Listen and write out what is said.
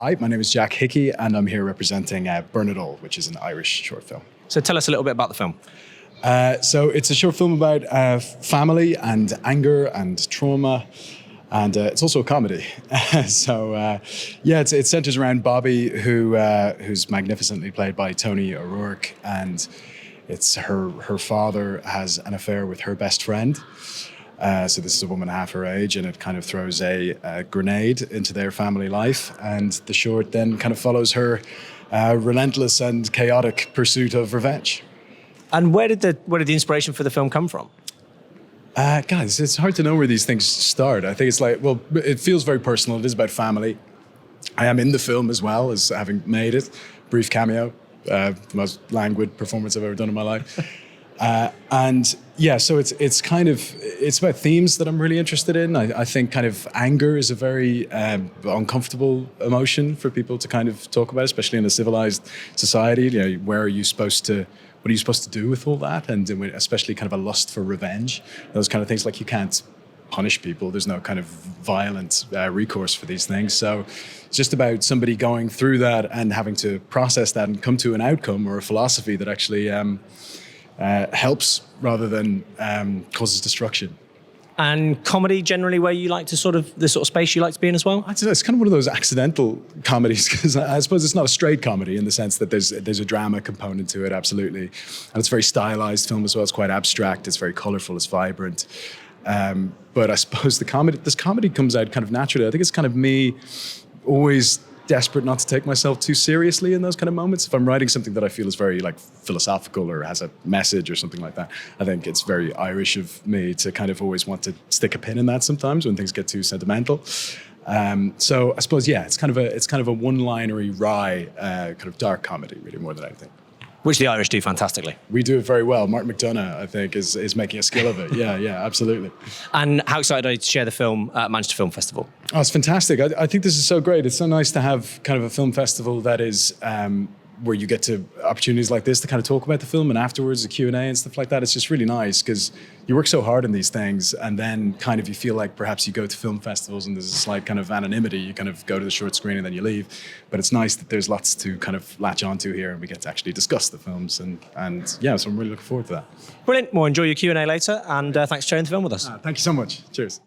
Hi, my name is Jack Hickey, and I'm here representing Burn It All, which is an Irish short film. So tell us a little bit about the film. So it's a short film about family and anger and trauma, and it's also a comedy. It centers around Bobby, who's magnificently played by Tony O'Rourke, and it's her father has an affair with her best friend. So this is a woman half her age, and it kind of throws a grenade into their family life. And the short then kind of follows her relentless and chaotic pursuit of revenge. And where did the inspiration for the film come from? Guys, it's hard to know where these things start. I think it's like, well, it feels very personal. It is about family. I am in the film as well as having made it. Brief cameo, the most languid performance I've ever done in my life. So it's about themes that I'm really interested in. I think kind of anger is a very uncomfortable emotion for people to kind of talk about, especially in a civilized society. You know, what are you supposed to do with all that? And especially kind of a lust for revenge, those kind of things. Like, you can't punish people. There's no kind of violent recourse for these things. So it's just about somebody going through that and having to process that and come to an outcome or a philosophy that actually helps rather than causes destruction. And comedy generally, where you like to the sort of space you like to be in as well? I don't know, it's kind of one of those accidental comedies, because I suppose it's not a straight comedy in the sense that there's a drama component to it, absolutely. And it's a very stylized film as well. It's quite abstract, it's very colorful, it's vibrant. But I suppose this comedy comes out kind of naturally. I think it's kind of me always desperate not to take myself too seriously in those kind of moments. If I'm writing something that I feel is very like philosophical or has a message or something like that, I think it's very Irish of me to kind of always want to stick a pin in that sometimes when things get too sentimental. So I suppose, it's kind of a one-linery, wry, kind of dark comedy, really, more than anything. Which the Irish do fantastically. We do it very well. Mark McDonagh, I think, is making a skill of it. Yeah, absolutely. And how excited are you to share the film at Manchester Film Festival? Oh, it's fantastic. I think this is so great. It's so nice to have kind of a film festival that is where you get to opportunities like this to kind of talk about the film, and afterwards a Q&A and stuff like that. It's just really nice because you work so hard on these things, and then kind of you feel like perhaps you go to film festivals and there's a slight kind of anonymity. You kind of go to the short screen and then you leave. But it's nice that there's lots to kind of latch onto here, and we get to actually discuss the films. So I'm really looking forward to that. Brilliant. Well, enjoy your Q&A later, and thanks for sharing the film with us. Thank you so much. Cheers.